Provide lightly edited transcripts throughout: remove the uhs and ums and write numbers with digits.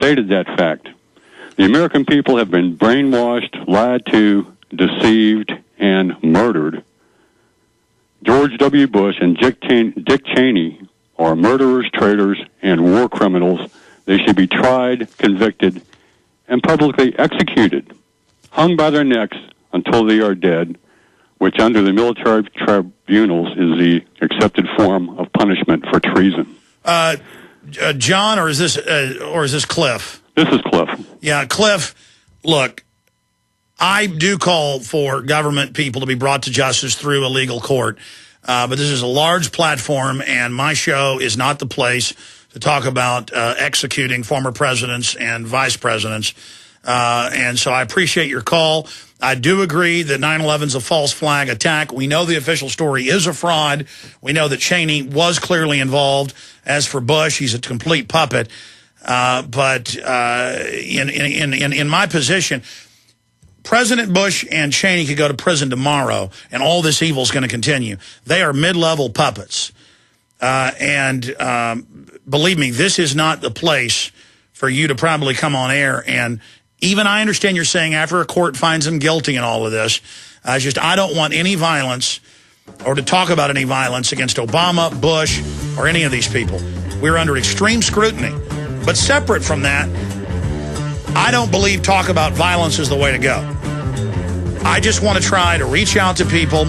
stated that fact. The American people have been brainwashed, lied to, deceived, and murdered. George W. Bush and Dick Cheney are murderers, traitors, and war criminals. They should be tried, convicted, and publicly executed, hung by their necks until they are dead, which under the military tribunals is the accepted form of punishment for treason. John, or is this Cliff? This is Cliff. Yeah, Cliff, look, I do call for government people to be brought to justice through a legal court, but this is a large platform, and my show is not the place to talk about executing former presidents and vice presidents. And so I appreciate your call. I do agree that 9/11 is a false flag attack. We know the official story is a fraud. We know that Cheney was clearly involved. As for Bush, he's a complete puppet. But in my position, President Bush and Cheney could go to prison tomorrow, and all this evil is going to continue. They are mid-level puppets. And believe me, this is not the place for you to probably come on air. And even I understand you're saying after a court finds them guilty in all of this, I don't want any violence or to talk about any violence against Obama, Bush, or any of these people. We're under extreme scrutiny. But separate from that, I don't believe talk about violence is the way to go. I just want to try to reach out to people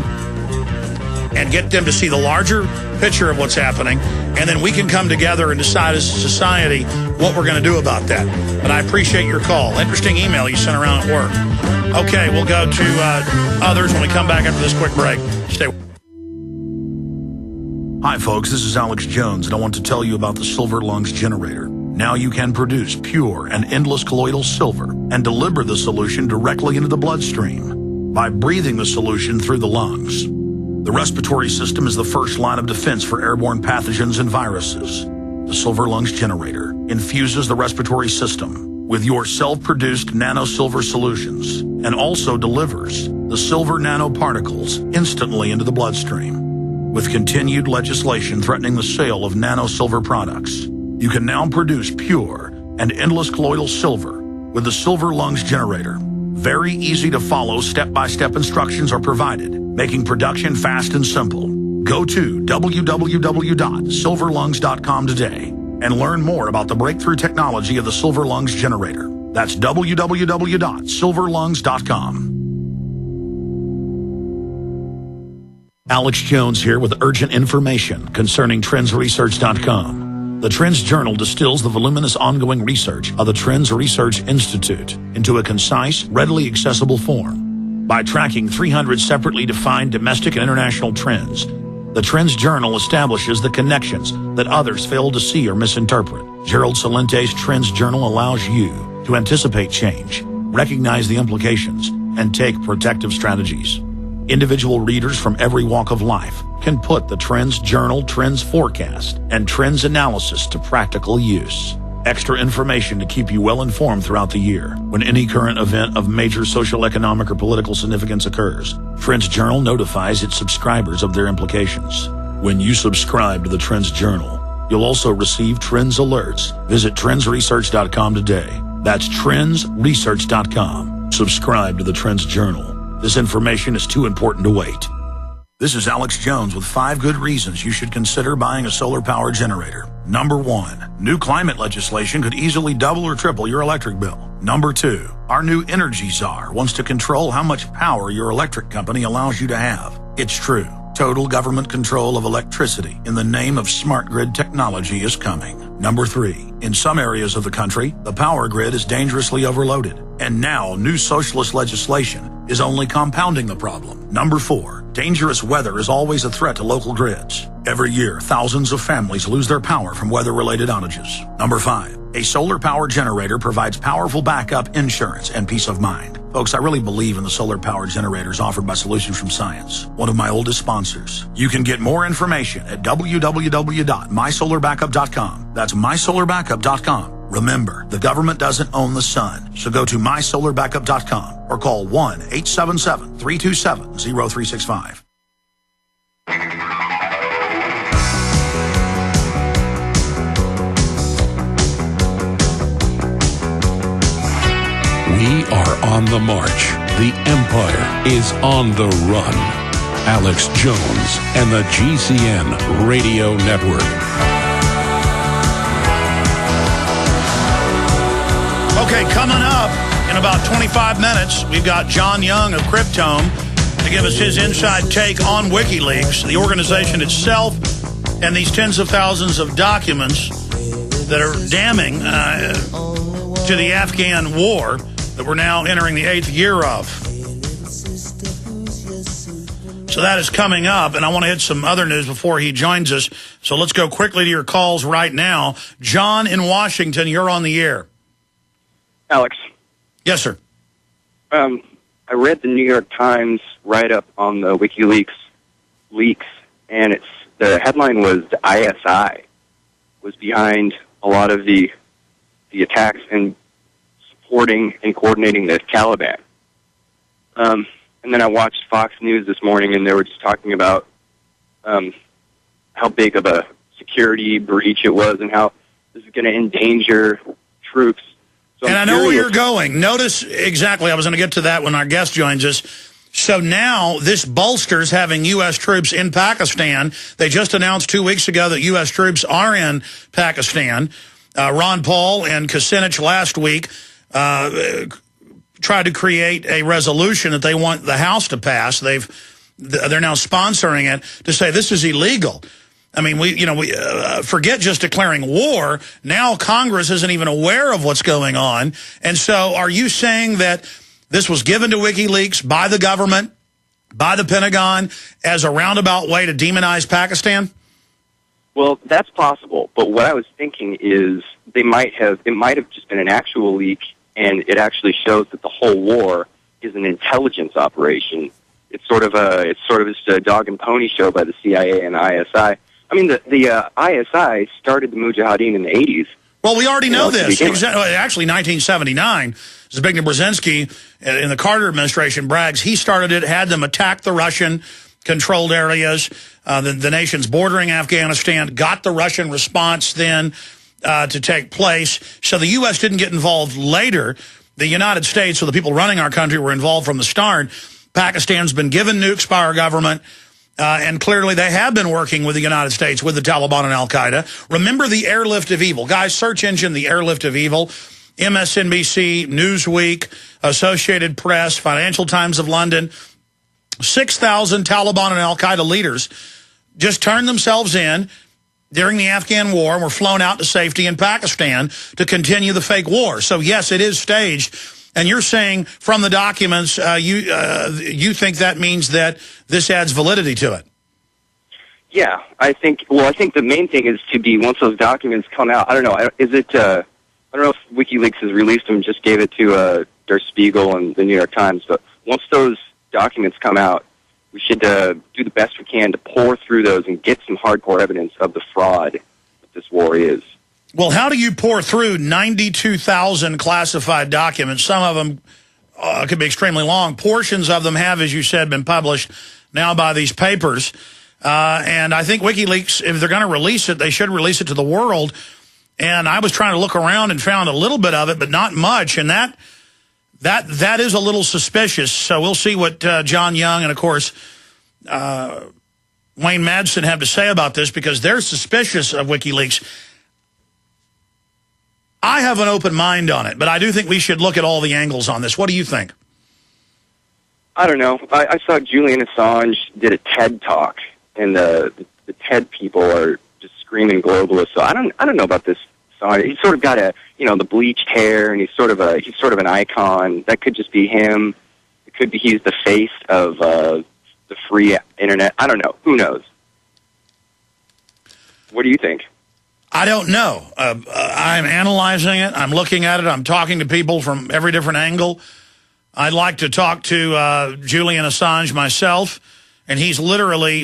and get them to see the larger picture of what's happening, and then we can come together and decide as a society what we're going to do about that. But I appreciate your call. Interesting email you sent around at work. Okay, we'll go to others when we come back after this quick break. Stay. Hi, folks. This is Alex Jones, and I want to tell you about the Silver Lungs Generator. Now you can produce pure and endless colloidal silver and deliver the solution directly into the bloodstream by breathing the solution through the lungs. The respiratory system is the first line of defense for airborne pathogens and viruses. The Silver Lungs Generator infuses the respiratory system with your self-produced nano-silver solutions and also delivers the silver nanoparticles instantly into the bloodstream. With continued legislation threatening the sale of nano-silver products, you can now produce pure and endless colloidal silver with the Silver Lungs Generator. Very easy to follow step-by-step instructions are provided, making production fast and simple. Go to www.silverlungs.com today and learn more about the breakthrough technology of the Silver Lungs Generator. That's www.silverlungs.com. Alex Jones here with urgent information concerning TrendsResearch.com. The Trends Journal distills the voluminous ongoing research of the Trends Research Institute into a concise, readily accessible form. By tracking 300 separately defined domestic and international trends, the Trends Journal establishes the connections that others fail to see or misinterpret. Gerald Salente's Trends Journal allows you to anticipate change, recognize the implications, and take protective strategies. Individual readers from every walk of life can put the Trends Journal, Trends Forecast, and Trends Analysis to practical use. Extra information to keep you well informed throughout the year. When any current event of major social, economic, or political significance occurs, Trends Journal notifies its subscribers of their implications. When you subscribe to the Trends Journal, you'll also receive Trends Alerts. Visit TrendsResearch.com today. That's TrendsResearch.com. Subscribe to the Trends Journal. This information is too important to wait. This is Alex Jones with 5 good reasons you should consider buying a solar power generator. Number 1, new climate legislation could easily double or triple your electric bill. Number 2, our new energy czar wants to control how much power your electric company allows you to have. It's true. Total government control of electricity in the name of smart grid technology is coming. Number 3, in some areas of the country, the power grid is dangerously overloaded. And now new socialist legislation is only compounding the problem. Number 4, dangerous weather is always a threat to local grids. Every year, thousands of families lose their power from weather-related outages. Number 5, a solar power generator provides powerful backup insurance and peace of mind. Folks, I really believe in the solar power generators offered by Solutions from Science, one of my oldest sponsors. You can get more information at www.mysolarbackup.com. That's mysolarbackup.com. Remember, the government doesn't own the sun, so go to mysolarbackup.com or call 1-877-327-0365. We are on the march. The empire is on the run. Alex Jones and the GCN Radio Network. Okay, coming up in about 25 minutes, we've got John Young of Cryptome to give us his inside take on WikiLeaks, the organization itself, and these tens of thousands of documents that are damning to the Afghan war that we're now entering the 8th year of. So that is coming up, and I want to hit some other news before he joins us. So let's go quickly to your calls right now. John in Washington, you're on the air. Alex. Yes, sir. I read the New York Times write-up on the WikiLeaks leaks, and the headline was the ISI was behind a lot of the attacks and supporting and coordinating the Taliban. And then I watched Fox News this morning, and they were just talking about how big of a security breach it was and how this is going to endanger troops. So and I know where you're going. Notice exactly, I was going to get to that when our guest joins us. So now this bolsters having U.S. troops in Pakistan. They just announced 2 weeks ago that U.S. troops are in Pakistan. Ron Paul and Kucinich last week tried to create a resolution that they want the House to pass. They're now sponsoring it to say this is illegal. I mean, we forget just declaring war. Now Congress isn't even aware of what's going on. And so are you saying that this was given to WikiLeaks by the government, by the Pentagon, as a roundabout way to demonize Pakistan? Well, that's possible. But what I was thinking is it might have just been an actual leak, and it actually shows that the whole war is an intelligence operation. It's sort of just a dog and pony show by the CIA and ISI. I mean, the ISI started the Mujahideen in the 80s. Well, we already know this. Actually, 1979, Zbigniew Brzezinski in the Carter administration brags he started it, had them attack the Russian-controlled areas, the nations bordering Afghanistan, got the Russian response then to take place. So the U.S. didn't get involved later. The United States, or the people running our country, were involved from the start. Pakistan's been given nukes by our government. And clearly they have been working with the United States, with the Taliban and al-Qaeda. Remember the airlift of evil. Guys, search engine, the airlift of evil. MSNBC, Newsweek, Associated Press, Financial Times of London. 6,000 Taliban and al-Qaeda leaders just turned themselves in during the Afghan war and were flown out to safety in Pakistan to continue the fake war. So, yes, it is staged. And you're saying from the documents, you think that means that this adds validity to it? Yeah, I think the main thing is to be, once those documents come out, I don't know, I don't know if WikiLeaks has released them, just gave it to Der Spiegel and the New York Times, but once those documents come out, we should do the best we can to pour through those and get some hardcore evidence of the fraud that this war is. Well, how do you pour through 92,000 classified documents? Some of them could be extremely long. Portions of them have, as you said, been published now by these papers. And I think WikiLeaks, if they're going to release it, they should release it to the world. And I was trying to look around and found a little bit of it, but not much. And that is a little suspicious. So we'll see what John Young and, of course, Wayne Madsen have to say about this, because they're suspicious of WikiLeaks. I have an open mind on it, but I do think we should look at all the angles on this. What do you think? I don't know. I saw Julian Assange did a TED Talk, and the TED people are just screaming globalist. So I don't know about this Assange. He's sort of got the bleached hair, and he's sort of an icon. That could just be him. It could be he's the face of the free internet. I don't know. Who knows? What do you think? I don't know. I'm analyzing it. I'm looking at it. I'm talking to people from every different angle. I'd like to talk to Julian Assange myself, and he's literally,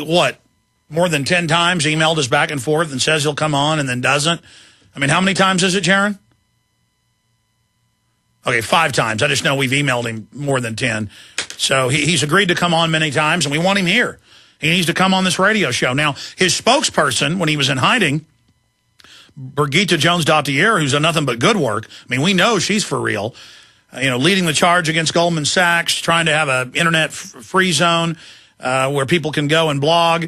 more than 10 times emailed us back and forth and says he'll come on and then doesn't. I mean, how many times is it, Sharon? Okay, 5 times. I just know we've emailed him more than 10. So he's agreed to come on many times, and we want him here. He needs to come on this radio show. Now, his spokesperson, when he was in hiding, Brigitte Jones-Dottier, who's done nothing but good work. I mean, we know she's for real. leading the charge against Goldman Sachs, trying to have an internet-free zone where people can go and blog.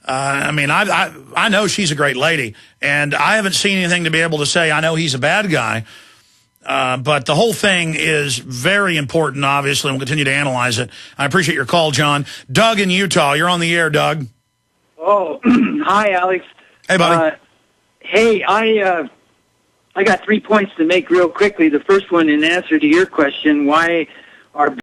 I know she's a great lady, and I haven't seen anything to be able to say I know he's a bad guy. But the whole thing is very important, obviously, and we'll continue to analyze it. I appreciate your call, John. Doug in Utah, you're on the air, Doug. Oh, hi, Alex. Hey, buddy. Hey, I got 3 points to make real quickly. The first one, in answer to your question, why are